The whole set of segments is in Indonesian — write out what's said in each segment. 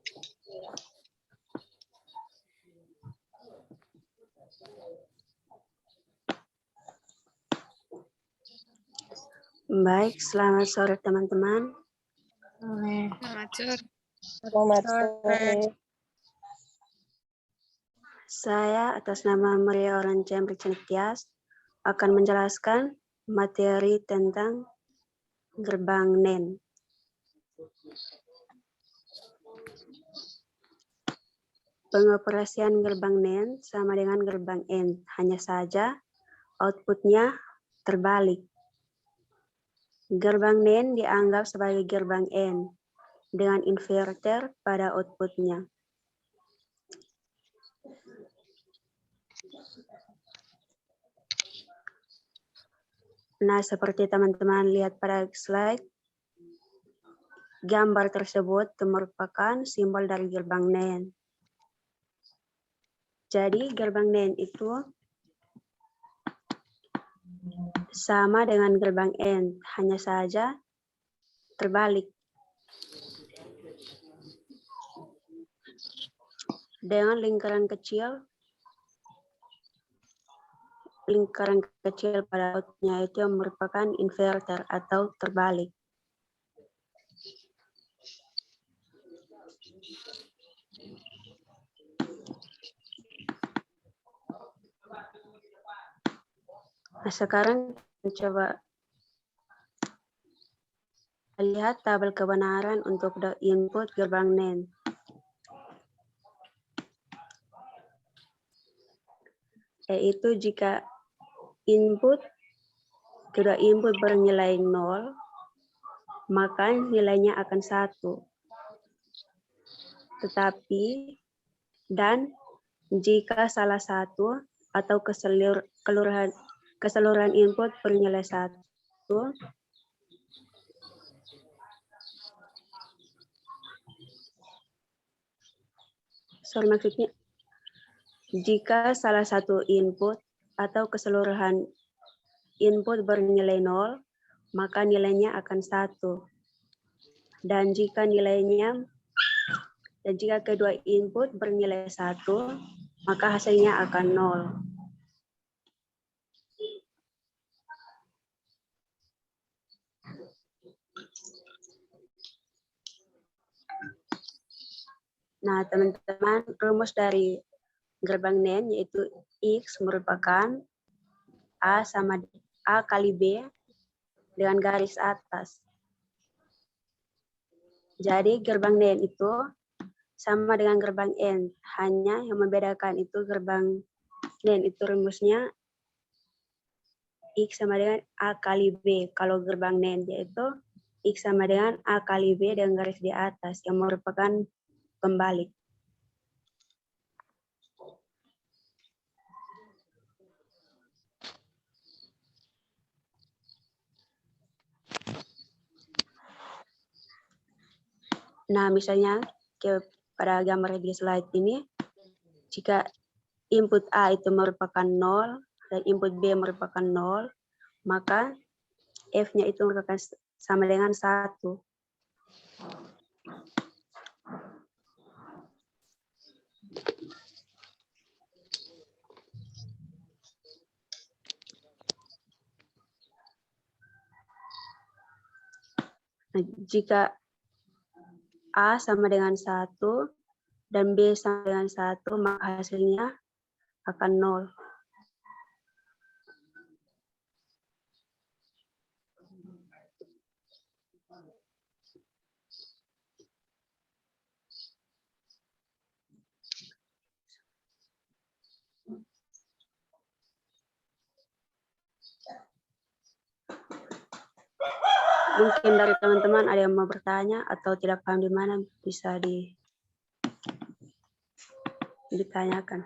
Baik, selamat sore teman-teman. Selamat sore. Selamat sore. Saya atas nama Maria Oranca Tias akan menjelaskan materi tentang gerbang NEN. Pengoperasian gerbang NEN sama dengan gerbang N, hanya saja outputnya terbalik. Gerbang NEN dianggap sebagai gerbang N dengan inverter pada outputnya. Nah, seperti teman-teman lihat pada slide, gambar tersebut merupakan simbol dari gerbang NEN. Jadi, gerbang NEN itu sama dengan gerbang N, hanya saja terbalik. Dengan lingkaran kecil pada outputnya itu merupakan inverter atau terbalik. Nah, sekarang coba lihat tabel kebenaran untuk input gerbang NEN. Yaitu jika kedua input bernilai 0, maka nilainya akan 1. Tetapi, dan jika salah satu atau keseluruhan input bernilai 1, maksudnya jika salah satu input atau keseluruhan input bernilai 0, maka nilainya akan 1. Dan jika kedua input bernilai 1, maka hasilnya akan 0. Nah, teman-teman, rumus dari gerbang NEN yaitu X merupakan A kali B dengan garis atas. Jadi gerbang NEN itu sama dengan gerbang N, hanya yang membedakan itu gerbang NEN itu rumusnya X sama dengan A kali B. Kalau gerbang NEN yaitu X sama dengan A kali B dengan garis di atas yang merupakan pembalik. Nah, misalnya pada gambar di slide ini, jika input A itu merupakan 0 dan input B merupakan 0, maka F-nya itu merupakan sama dengan 1. Nah, jika A sama dengan 1 dan B sama dengan 1, maka hasilnya akan 0. Mungkin dari teman-teman ada yang mau bertanya atau tidak paham di mana, bisa ditanyakan.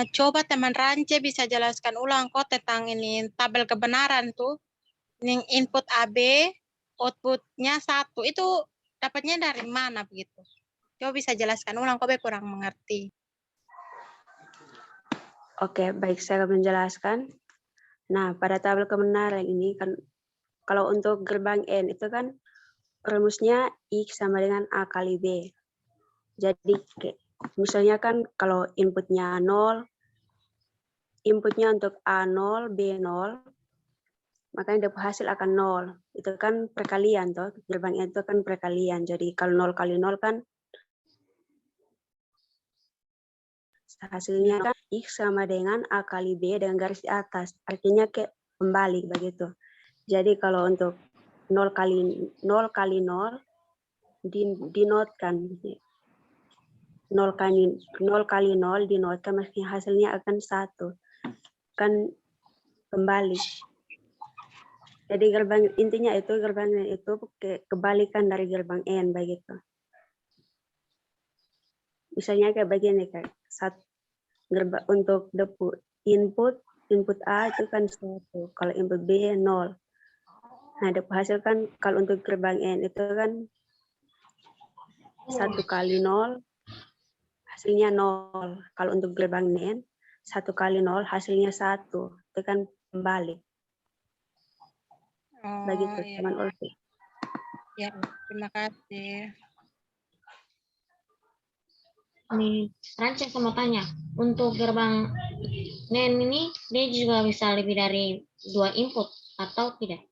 Coba teman Rance bisa jelaskan ulang kok tentang ini tabel kebenaran tuh. Yang input AB, outputnya 1. Itu dapatnya dari mana begitu? Coba bisa jelaskan ulang, kok kurang mengerti. Oke, baik, saya akan menjelaskan. Nah, pada tabel kebenaran ini kan kalau untuk gerbang N itu kan rumusnya X sama dengan A kali B. Jadi misalnya kan kalau inputnya 0, inputnya untuk A 0, B 0, makanya dapat hasil akan 0. Itu kan perkalian toh, gerbang N itu kan perkalian. Jadi kalau 0 kali 0 kan hasilnya kan X sama dengan A kali B dengan garis di atas. Artinya kayak kembali begitu. Jadi kalau untuk 0 kali 0 dinotkan. 0 kali 0 dinotkan, mesti hasilnya akan 1. Kan kembali. Jadi intinya itu gerbang itu kebalikan dari gerbang N begitu. Misalnya kayak begini kayak untuk input A itu kan 1, kalau input B 0. Nah, dapat hasil kan kalau untuk gerbang N itu kan 1 kali 0 hasilnya 0. Kalau untuk gerbang N 1 kali 0 hasilnya 1. Itu kan kembali. Begitu, Iya. teman Ulfi. Ya, terima kasih. Nih, Rance saya mau tanya, untuk gerbang NEN ini dia juga bisa lebih dari 2 input atau tidak?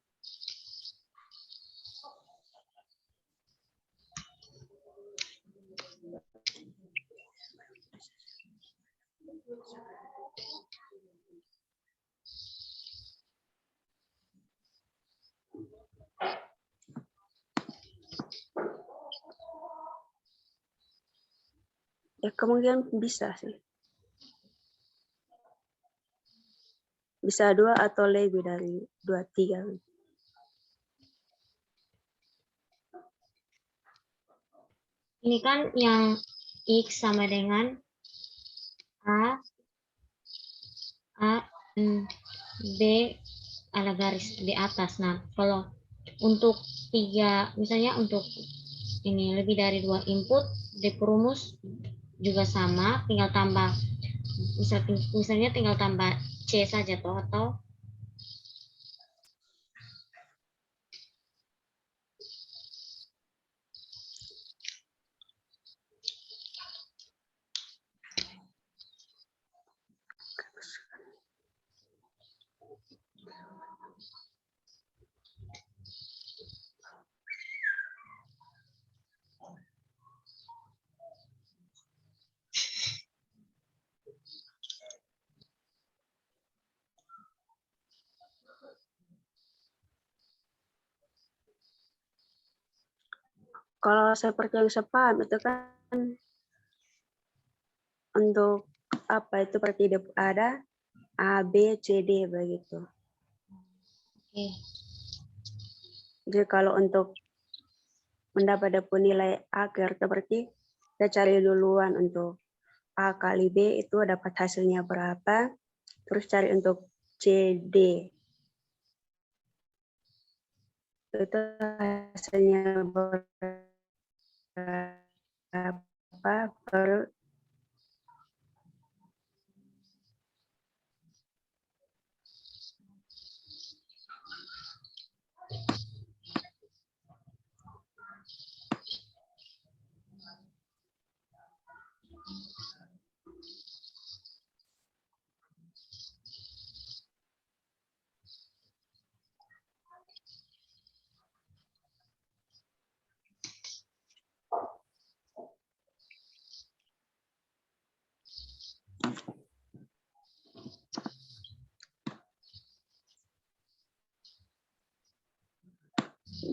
Ya kemungkinan bisa sih. Bisa 2 atau lebih dari 2, 3. Ini kan yang X sama dengan A, B ada garis di atas. Nah, kalau untuk 3, misalnya untuk ini lebih dari 2 input, di perumus juga sama, tinggal tambah, misalnya tinggal tambah C saja toh, atau Kalau seperti yang saya paham itu kan untuk apa itu berarti ada A, B, C, D begitu. oke. Jadi kalau untuk mendapat nilai akhir berarti kita cari duluan untuk A kali B itu dapat hasilnya berapa, terus cari untuk C, D. Itu hasilnya berapa per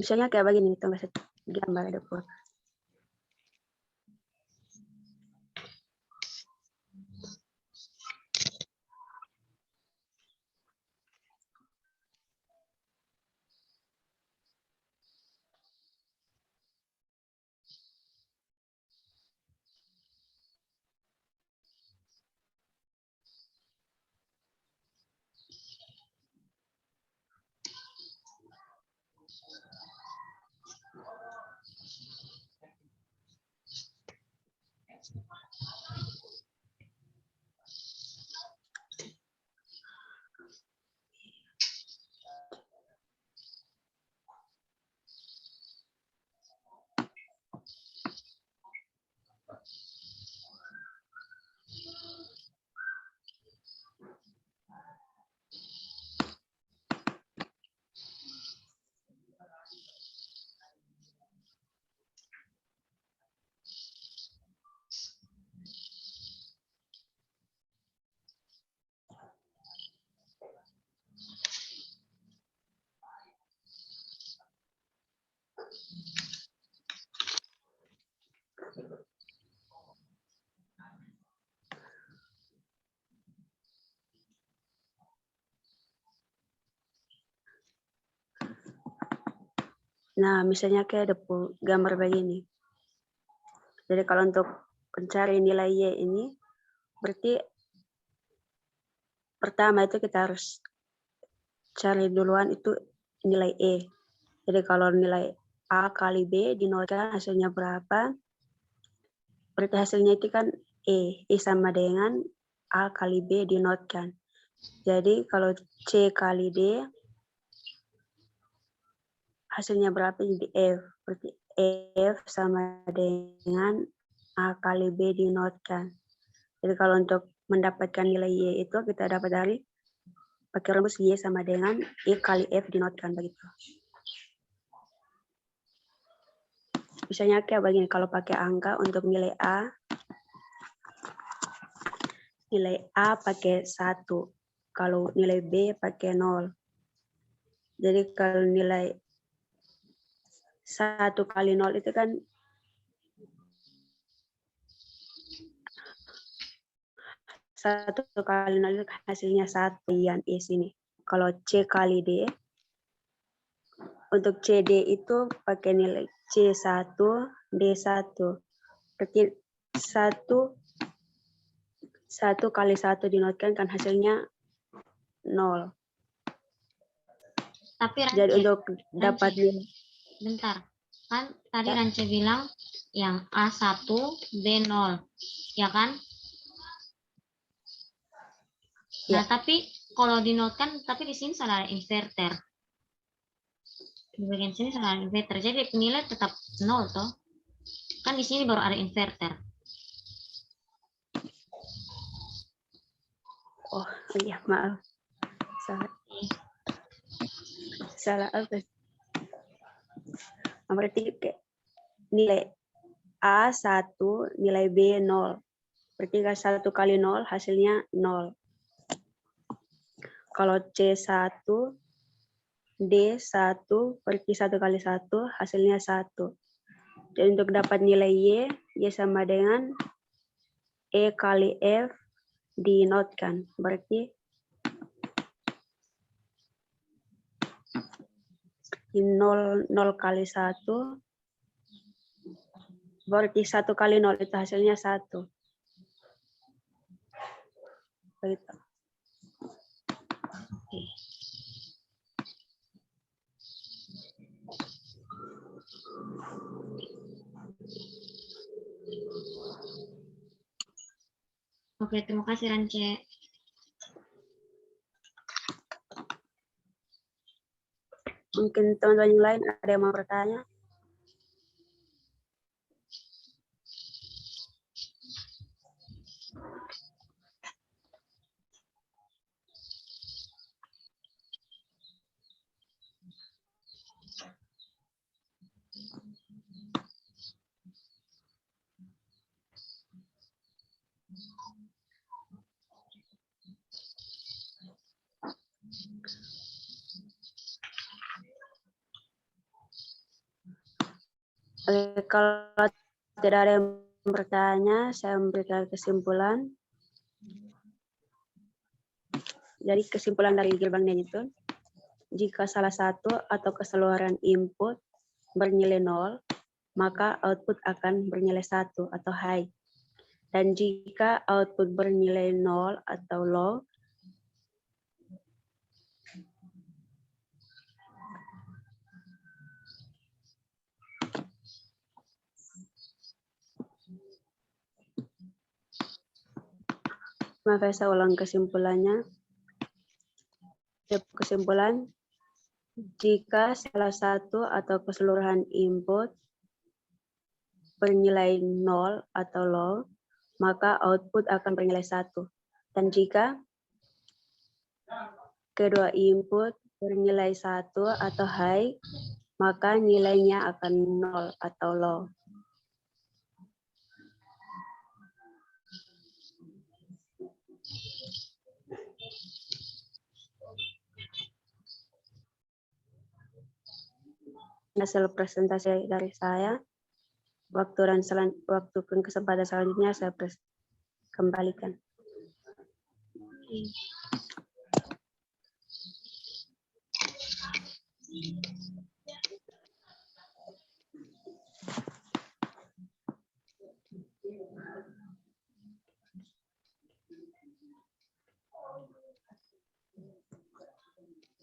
misalnya kayak begini, tunggu saya gambar depan. Nah, misalnya kayak ada gambar begini. Jadi kalau untuk mencari nilai Y ini, berarti pertama itu kita harus cari duluan itu nilai E. Jadi kalau nilai A kali B dinolkan hasilnya berapa, berarti hasilnya itu kan E. E sama dengan A kali B dinotkan. Jadi kalau C kali D, hasilnya berapa jadi F. Berarti F sama dengan A kali B dinotkan. Jadi kalau untuk mendapatkan nilai Y itu kita dapat dari pakai rumus Y sama dengan E kali F dinotkan begitu. Misalnya kayak begini, kalau pakai angka untuk nilai A pakai 1, kalau nilai B pakai 0. Jadi kalau nilai 1 kali 0 itu kan satu kali 0 itu hasilnya 1 yang E sini. Kalau C kali D, untuk CD itu pakai nilai C1, D1. Berarti 1 kali 1 dinotkan kan hasilnya 0. Tapi Jadi Rance, untuk dapat bentar. Kan tadi Ya. Rance bilang yang A1, B0. Ya kan? Nah, Ya. tapi kalau dinotkan, tapi di sini salah ada inverter. Di bagian sini salah ada inverter. Jadi nilai tetap 0 toh. Kan di sini baru ada inverter. Oh iya, maaf. Salah apa? Berarti kayak nilai A1, nilai B 0. Berarti kan 1 kali 0 hasilnya 0. Kalau C1, D1, berarti 1 kali 1 hasilnya 1. Dan untuk dapat nilai Y sama dengan E kali F dinotkan. Berarti 0 kali 1, berarti 1 kali 0 itu hasilnya 1. Begitu. Oke, terima kasih Rance. Mungkin teman-teman yang lain ada yang mau bertanya? Kalau tidak ada yang bertanya, saya memberikan kesimpulan. Jadi kesimpulan dari Gilbang dan itu, jika salah satu atau keseluruhan input bernilai 0, maka output akan bernilai 1 atau high. Dan jika output bernilai 0 atau low, maka saya ulang kesimpulannya. Kesimpulan, jika salah satu atau keseluruhan input bernilai 0 atau low, maka output akan bernilai 1. Dan jika kedua input bernilai 1 atau high, maka nilainya akan 0 atau low. Hasil presentasi dari saya. Waktu dan kesempatan selanjutnya saya kembalikan.